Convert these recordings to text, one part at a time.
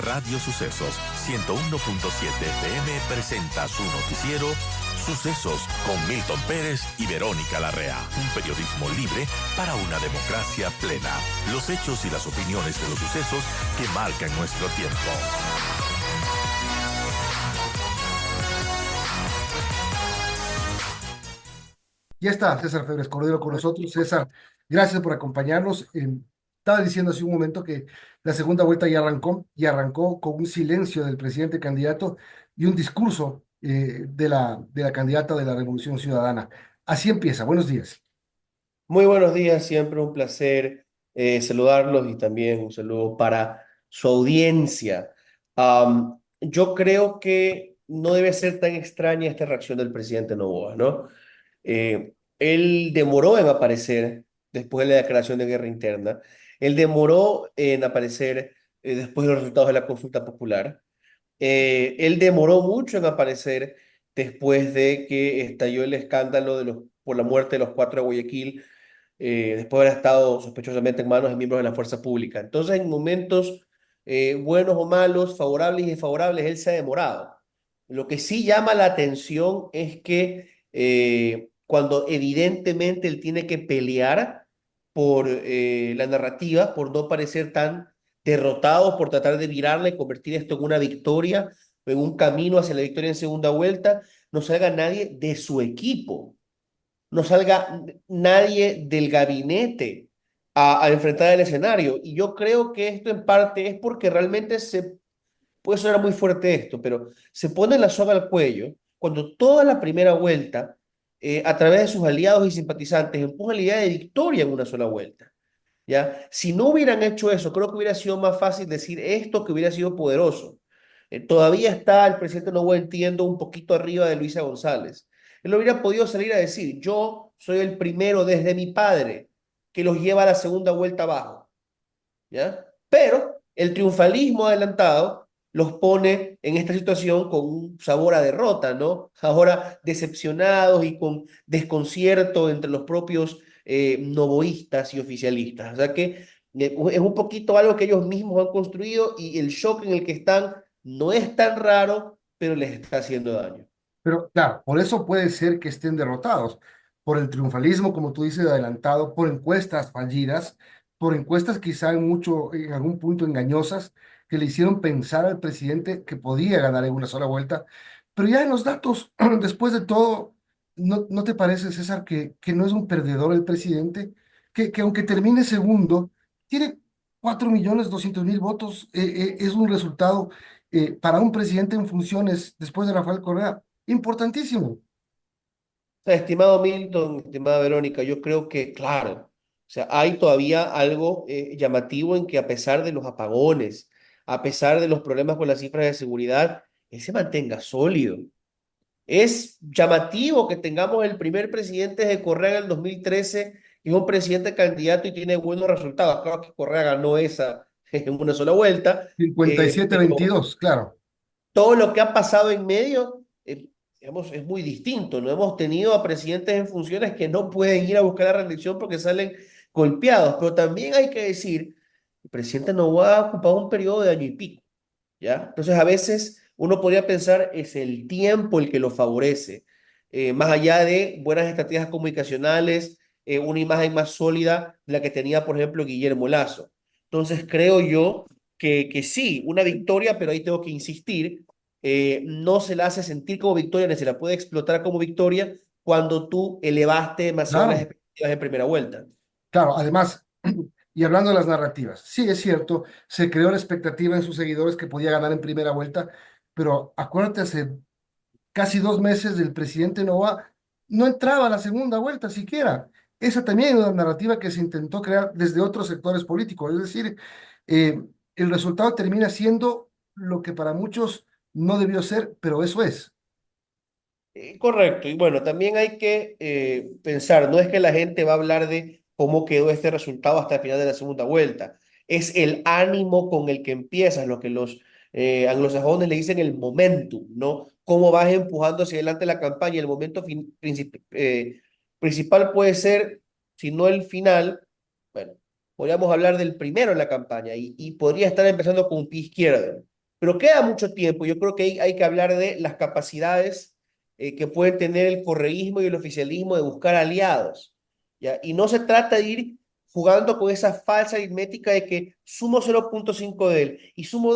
Radio Sucesos 101.7 FM presenta su noticiero Sucesos con Milton Pérez y Verónica Larrea. Un periodismo libre para una democracia plena. Los hechos y las opiniones de los sucesos que marcan nuestro tiempo. Ya está César Febres Cordero con nosotros. César, gracias por acompañarnos. Estaba diciendo hace un momento que la segunda vuelta ya arrancó y arrancó con un silencio del presidente candidato y un discurso de la candidata de la Revolución Ciudadana. Así empieza. Buenos días. Muy buenos días, siempre un placer saludarlos y también un saludo para su audiencia. Yo creo que no debe ser tan extraña esta reacción del presidente Noboa, ¿no? Él demoró en aparecer después de la declaración de guerra interna, él demoró en aparecer después de los resultados de la consulta popular. Él demoró mucho en aparecer después de que estalló el escándalo por la muerte de los cuatro de Guayaquil, después de haber estado sospechosamente en manos de miembros de la fuerza pública. Entonces, en momentos buenos o malos, favorables y desfavorables, él se ha demorado. Lo que sí llama la atención es que cuando evidentemente él tiene que pelear por la narrativa, por no parecer tan derrotado, por tratar de virarla y convertir esto en una victoria, en un camino hacia la victoria en segunda vuelta, no salga nadie de su equipo, no salga nadie del gabinete a enfrentar el escenario. Y yo creo que esto en parte es porque realmente puede sonar muy fuerte esto, pero se pone la soga al cuello cuando toda la primera vuelta, a través de sus aliados y simpatizantes, empujan la idea de victoria en una sola vuelta. ¿Ya? Si no hubieran hecho eso, creo que hubiera sido más fácil decir esto, que hubiera sido poderoso. Todavía está el presidente Noboa, entiendo, un poquito arriba de Luisa González. Él hubiera podido salir a decir, yo soy el primero desde mi padre que los lleva a la segunda vuelta abajo, ¿ya? Pero el triunfalismo adelantado los pone en esta situación con un sabor a derrota, ¿no? Ahora decepcionados y con desconcierto entre los propios novoístas y oficialistas. O sea que es un poquito algo que ellos mismos han construido y el shock en el que están no es tan raro, pero les está haciendo daño. Pero claro, por eso puede ser que estén derrotados, por el triunfalismo, como tú dices, adelantado, por encuestas fallidas, por encuestas quizá en algún punto engañosas, que le hicieron pensar al presidente que podía ganar en una sola vuelta. Pero ya en los datos, después de todo, ¿no te parece, César, que no es un perdedor el presidente? Que aunque termine segundo, tiene 4.200.000 votos, es un resultado para un presidente en funciones después de Rafael Correa importantísimo. Sea, estimado Milton, estimada Verónica, yo creo que, claro, o sea, hay todavía algo llamativo en que a pesar de los apagones, a pesar de los problemas con las cifras de seguridad, él se mantenga sólido. Es llamativo que tengamos el primer presidente de Correa en el 2013 y es un presidente candidato y tiene buenos resultados. Claro que Correa ganó esa en una sola vuelta, 57-22, claro. todo lo que ha pasado en medio, digamos, es muy distinto. No hemos tenido a presidentes en funciones que no pueden ir a buscar la reelección porque salen golpeados, pero también hay que decir, el presidente no va a ocupar un periodo de año y pico, ¿ya? Entonces, a veces uno podría pensar es el tiempo el que lo favorece, más allá de buenas estrategias comunicacionales, una imagen más sólida de la que tenía, por ejemplo, Guillermo Lazo. Entonces, creo yo que sí, una victoria, pero ahí tengo que insistir, no se la hace sentir como victoria, ni se la puede explotar como victoria cuando tú elevaste demasiado las Claro, expectativas en primera vuelta. claro. Además, y hablando de las narrativas, sí es cierto, se creó la expectativa en sus seguidores que podía ganar en primera vuelta, pero acuérdate, hace casi 2 meses del presidente Novoa no entraba a la segunda vuelta siquiera. Esa también es una narrativa que se intentó crear desde otros sectores políticos. Es decir, eh, el resultado termina siendo lo que para muchos no debió ser, pero eso es. Correcto, y bueno, también hay que pensar, no es que la gente va a hablar de cómo quedó este resultado hasta el final de la segunda vuelta, es el ánimo con el que empiezas, lo que los anglosajones le dicen el momentum, ¿no? Cómo vas empujando hacia adelante la campaña, el momento principal puede ser, si no el final, bueno, podríamos hablar del primero en la campaña y podría estar empezando con un pie izquierdo. Pero queda mucho tiempo. Yo creo que hay que hablar de las capacidades que pueden tener el correísmo y el oficialismo de buscar aliados, ¿ya? Y no se trata de ir jugando con esa falsa aritmética de que sumo 0,5 de él y sumo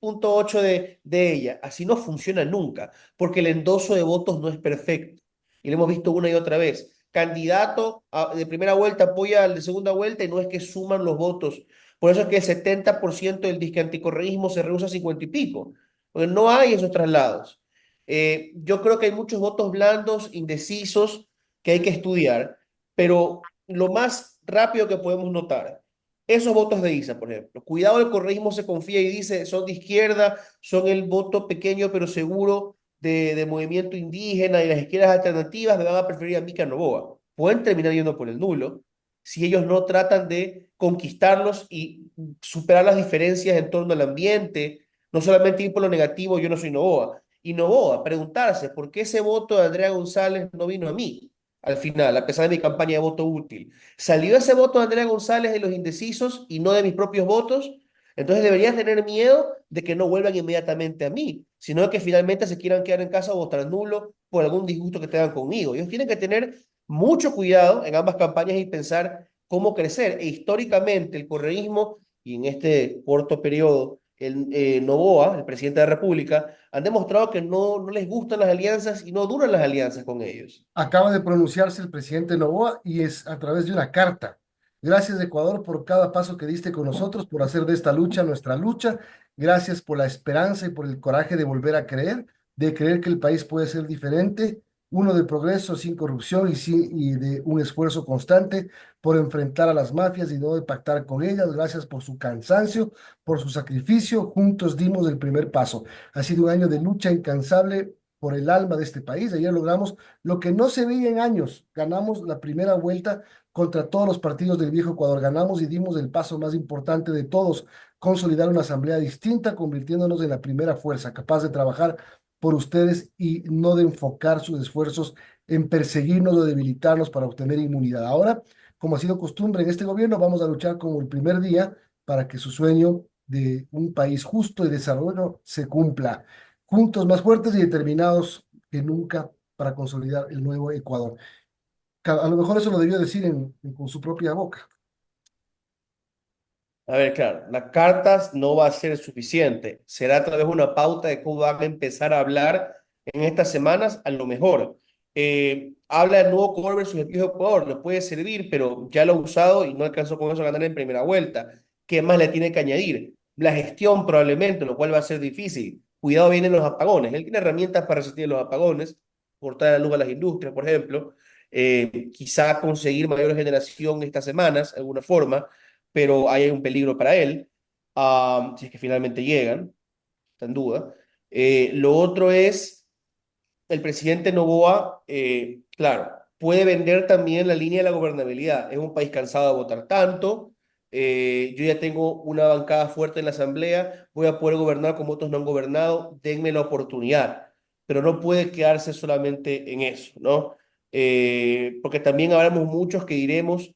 2,8 de ella. Así no funciona nunca, porque el endoso de votos no es perfecto. Y lo hemos visto una y otra vez. Candidato de primera vuelta apoya al de segunda vuelta y no es que suman los votos. Por eso es que el 70% del disque anticorreísmo se rehúsa a 50 y pico, porque no hay esos traslados. Yo creo que hay muchos votos blandos, indecisos, que hay que estudiar, pero lo más rápido que podemos notar, esos votos de ISA, por ejemplo, cuidado, el correísmo se confía y dice, son de izquierda, son el voto pequeño pero seguro de movimiento indígena y las izquierdas alternativas me van a preferir a mí que a Noboa. Pueden terminar yendo por el nulo si ellos no tratan de conquistarlos y superar las diferencias en torno al ambiente, no solamente ir por lo negativo, yo no soy Noboa. Y Noboa, preguntarse por qué ese voto de Andrea González no vino a mí al final, a pesar de mi campaña de voto útil. ¿Salió ese voto de Andrea González de los indecisos y no de mis propios votos? Entonces deberías tener miedo de que no vuelvan inmediatamente a mí, sino de que finalmente se quieran quedar en casa o votar nulo por algún disgusto que tengan conmigo. Ellos tienen que tener mucho cuidado en ambas campañas y pensar cómo crecer. E históricamente el correísmo y en este corto periodo el Noboa, el presidente de la República, han demostrado que no les gustan las alianzas y no duran las alianzas con ellos. Acaba de pronunciarse el presidente Noboa y es a través de una carta. Gracias, Ecuador, por cada paso que diste con nosotros, por hacer de esta lucha nuestra lucha. Gracias por la esperanza y por el coraje de volver a creer, de creer que el país puede ser diferente, uno de progreso, sin corrupción y de un esfuerzo constante por enfrentar a las mafias y no de pactar con ellas. Gracias por su cansancio, por su sacrificio. Juntos dimos el primer paso. Ha sido un año de lucha incansable por el alma de este país. Ayer logramos lo que no se veía en años. Ganamos la primera vuelta contra todos los partidos del viejo Ecuador. Ganamos y dimos el paso más importante de todos, consolidar una asamblea distinta, convirtiéndonos en la primera fuerza capaz de trabajar por ustedes y no de enfocar sus esfuerzos en perseguirnos o debilitarnos para obtener inmunidad. Ahora, como ha sido costumbre en este gobierno, vamos a luchar como el primer día para que su sueño de un país justo y desarrollo se cumpla. Juntos más fuertes y determinados que nunca para consolidar el nuevo Ecuador. A lo mejor eso lo debió decir con su propia boca. A ver, claro, las cartas no va a ser suficiente. Será a través de una pauta de cómo van a empezar a hablar en estas semanas, a lo mejor. Habla del nuevo core versus el viejo Ecuador, le puede servir, pero ya lo ha usado y no alcanzó con eso a ganar en primera vuelta. ¿Qué más le tiene que añadir? La gestión probablemente, lo cual va a ser difícil. Cuidado, vienen los apagones. Él tiene herramientas para resistir los apagones, cortar la luz a las industrias, por ejemplo. Quizá conseguir mayor generación estas semanas, de alguna forma, pero hay un peligro para él, si es que finalmente llegan, está en duda. Lo otro es, el presidente Noboa, claro, puede vender también la línea de la gobernabilidad. Es un país cansado de votar tanto. Yo ya tengo una bancada fuerte en la asamblea, voy a poder gobernar como otros no han gobernado, denme la oportunidad, pero no puede quedarse solamente en eso, ¿no? Porque también habremos muchos que diremos,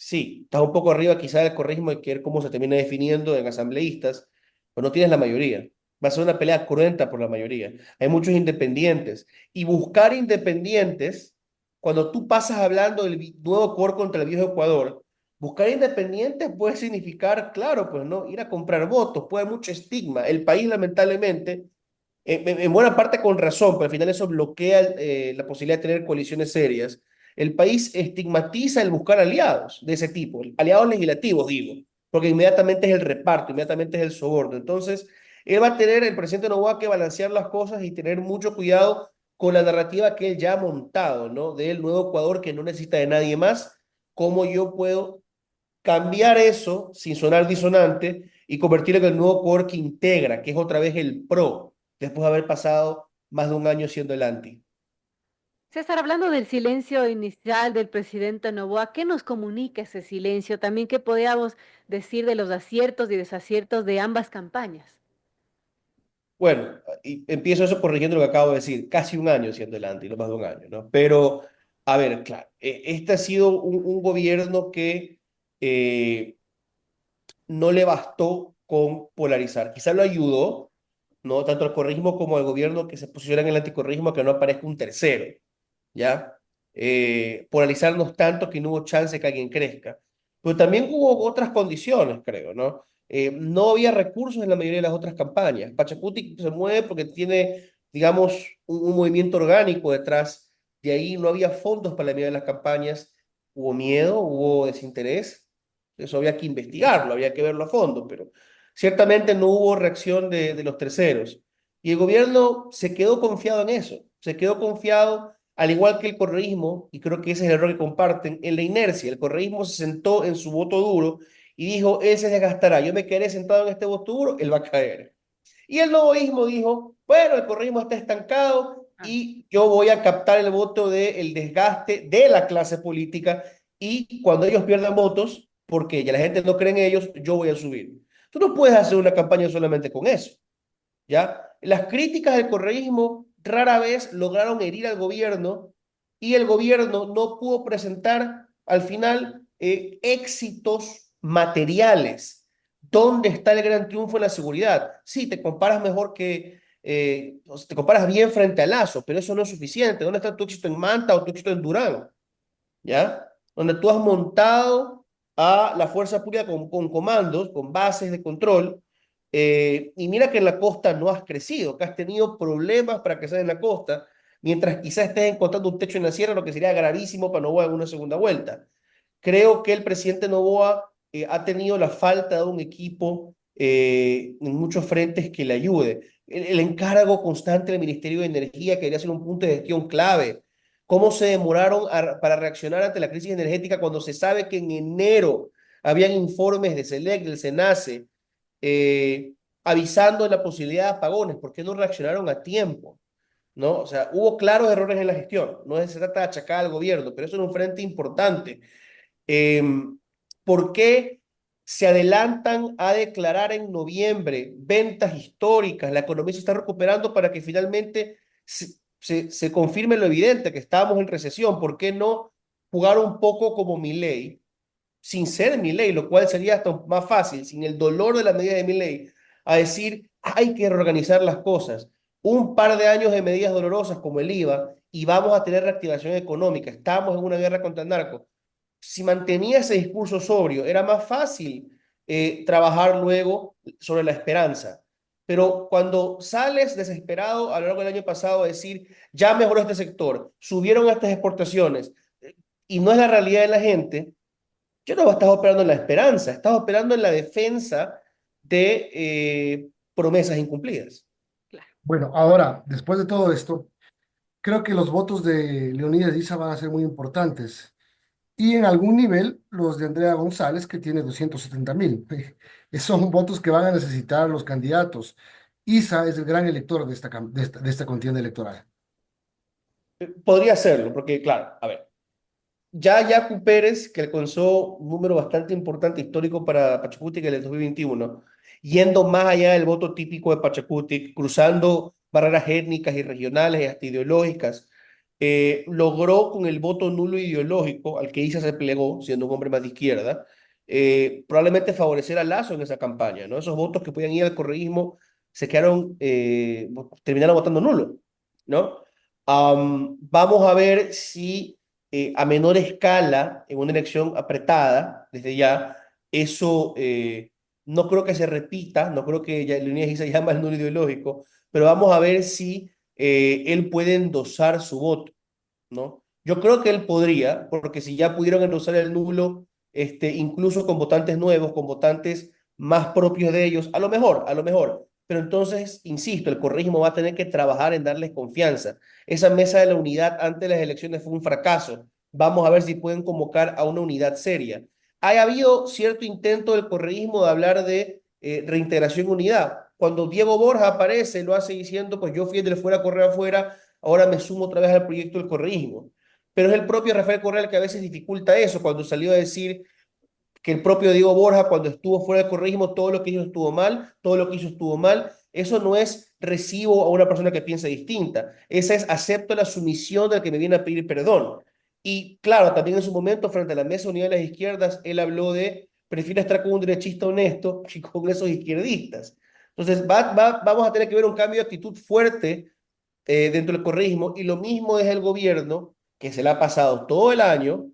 sí, estás un poco arriba quizá del correísmo, hay que ver cómo se termina definiendo en asambleístas, pero no tienes la mayoría. Va a ser una pelea cruenta por la mayoría. Hay muchos independientes. Y buscar independientes, cuando tú pasas hablando del nuevo core contra el viejo Ecuador, buscar independientes puede significar, claro, pues no, ir a comprar votos, puede haber mucho estigma. El país, lamentablemente, en buena parte con razón, pero al final eso bloquea la posibilidad de tener coaliciones serias. El país estigmatiza el buscar aliados de ese tipo, aliados legislativos, digo, porque inmediatamente es el reparto, inmediatamente es el soborno. Entonces, él va a tener, el presidente Noboa, que balancear las cosas y tener mucho cuidado con la narrativa que él ya ha montado, ¿no? Del nuevo Ecuador que no necesita de nadie más. ¿Cómo yo puedo cambiar eso sin sonar disonante y convertirlo en el nuevo Ecuador que integra, que es otra vez el pro, después de haber pasado más de un año siendo el anti? César, hablando del silencio inicial del presidente Noboa, ¿qué nos comunica ese silencio? También, ¿qué podríamos decir de los aciertos y desaciertos de ambas campañas? Bueno, y empiezo eso corrigiendo lo que acabo de decir, casi un año siendo el anti, no más de un año, ¿no? Pero, a ver, claro, este ha sido un gobierno que no le bastó con polarizar. Quizá lo ayudó, ¿no? Tanto al correísmo como al gobierno que se posiciona en el anticorreísmo, que no aparezca un tercero, ¿ya? Polarizarnos tanto que no hubo chance que alguien crezca. Pero también hubo otras condiciones, creo, ¿no? No había recursos en la mayoría de las otras campañas. Pachacuti se mueve porque tiene, digamos, un movimiento orgánico detrás. De ahí no había fondos para la mayoría de las campañas. Hubo miedo, hubo desinterés. Eso había que investigarlo, había que verlo a fondo, pero ciertamente no hubo reacción de los terceros. Y el gobierno se quedó confiado en eso, se quedó confiado, al igual que el correísmo, y creo que ese es el error que comparten, en la inercia. El correísmo se sentó en su voto duro y dijo, él se desgastará, yo me quedé sentado en este voto duro, él va a caer. Y el novoísmo dijo, bueno, el correísmo está estancado y yo voy a captar el voto del desgaste de la clase política y cuando ellos pierdan votos, porque ya la gente no cree en ellos, yo voy a subir. Tú no puedes hacer una campaña solamente con eso, ¿ya? Las críticas del correísmo rara vez lograron herir al gobierno y el gobierno no pudo presentar al final éxitos materiales. ¿Dónde está el gran triunfo en la seguridad? Sí, te comparas mejor te comparas bien frente a Lazo, pero eso no es suficiente. ¿Dónde está tu éxito en Manta o tu éxito en Durán? ¿Ya? Donde tú has montado a la fuerza pública con comandos, con bases de control, y mira que en la costa no has crecido, que has tenido problemas para crecer en la costa, mientras quizás estés encontrando un techo en la sierra, lo que sería gravísimo para Novoa en una segunda vuelta. Creo que el presidente Novoa ha tenido la falta de un equipo en muchos frentes que le ayude. El encargo constante del Ministerio de Energía, que debería ser un punto de gestión clave. ¿Cómo se demoraron para reaccionar ante la crisis energética cuando se sabe que en enero habían informes de SELEC, del SENACE, avisando de la posibilidad de apagones? ¿Por qué no reaccionaron a tiempo? ¿No? O sea, hubo claros errores en la gestión. No se trata de achacar al gobierno, pero eso es un frente importante. Eh, ¿Por qué se adelantan a declarar en noviembre ventas históricas? La economía se está recuperando para que finalmente se confirme lo evidente, que estábamos en recesión. ¿Por qué no jugar un poco como Milei, sin ser Milei, lo cual sería hasta más fácil, sin el dolor de la medida de Milei, a decir, hay que reorganizar las cosas? Un par de años de medidas dolorosas como el IVA y vamos a tener reactivación económica. Estamos en una guerra contra el narco. Si mantenía ese discurso sobrio, era más fácil trabajar luego sobre la esperanza. Pero cuando sales desesperado a lo largo del año pasado a decir, ya mejoró este sector, subieron estas exportaciones, y no es la realidad de la gente, yo no estás operando en la esperanza, estás operando en la defensa de promesas incumplidas. Bueno, ahora, después de todo esto, creo que los votos de Leonidas Issa van a ser muy importantes. Y en algún nivel, los de Andrea González, que tiene 270.000. Son votos que van a necesitar los candidatos. Issa es el gran elector de esta contienda electoral. Podría serlo, porque claro, a ver, ya Yacu Pérez, que alcanzó un número bastante importante histórico para Pachacutic en el 2021, yendo más allá del voto típico de Pachacutic, cruzando barreras étnicas y regionales y hasta ideológicas, logró con el voto nulo ideológico, al que Issa se plegó, siendo un hombre más de izquierda, probablemente favorecer a Lazo en esa campaña, ¿no? Esos votos que podían ir al correísmo se quedaron, terminaron votando nulo, ¿no? Vamos a ver si a menor escala, en una elección apretada, desde ya, eso no creo que se repita, no creo que ya Leonidas se llama el nulo ideológico, pero vamos a ver si él puede endosar su voto, ¿no? Yo creo que él podría, porque si ya pudieron endosar el nulo, incluso con votantes nuevos, con votantes más propios de ellos, a lo mejor. Pero entonces, insisto, el correísmo va a tener que trabajar en darles confianza. Esa mesa de la unidad antes de las elecciones fue un fracaso. Vamos a ver si pueden convocar a una unidad seria. Ha habido cierto intento del correísmo de hablar de reintegración y unidad. Cuando Diego Borja aparece, lo hace diciendo, pues yo fui el del fuera Correa afuera, ahora me sumo otra vez al proyecto del correísmo. Pero es el propio Rafael Correa el que a veces dificulta eso, cuando salió a decir que el propio Diego Borja, cuando estuvo fuera del correísmo, todo lo que hizo estuvo mal, todo lo que hizo estuvo mal. Eso no es recibo a una persona que piensa distinta. Esa es acepto la sumisión del que me viene a pedir perdón. Y claro, también en su momento, frente a la mesa unida de las izquierdas, él habló de prefiero estar con un derechista honesto que con esos izquierdistas. Entonces, vamos a tener que ver un cambio de actitud fuerte dentro del correísmo, y lo mismo es el gobierno, que se le ha pasado todo el año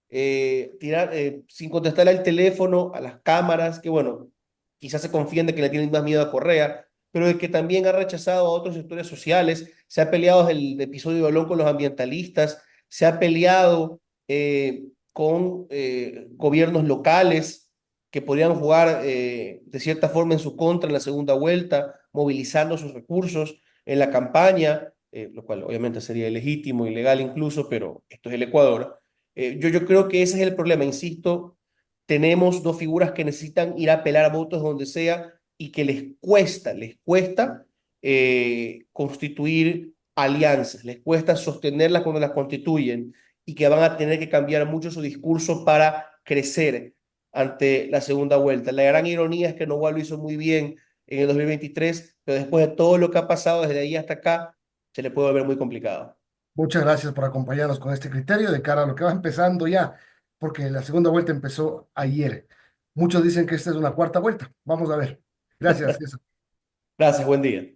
sin contestar al teléfono, a las cámaras, que bueno, quizás se confían de que le tienen más miedo a Correa, pero de que también ha rechazado a otros sectores sociales, se ha peleado desde el episodio de Olón con los ambientalistas, se ha peleado con gobiernos locales que podrían jugar de cierta forma en su contra en la segunda vuelta, movilizando sus recursos en la campaña, lo cual obviamente sería ilegítimo, ilegal incluso, pero esto es el Ecuador. Yo creo que ese es el problema, insisto, tenemos dos figuras que necesitan ir a apelar a votos donde sea y que les cuesta constituir alianzas, les cuesta sostenerlas cuando las constituyen, y que van a tener que cambiar mucho su discurso para crecer ante la segunda vuelta. La gran ironía es que Noboa lo hizo muy bien en el 2023, pero después de todo lo que ha pasado desde ahí hasta acá, se le puede volver muy complicado. Muchas gracias por acompañarnos con este criterio de cara a lo que va empezando ya, porque la segunda vuelta empezó ayer. Muchos dicen que esta es una cuarta vuelta. Vamos a ver. Gracias, César. Gracias, buen día.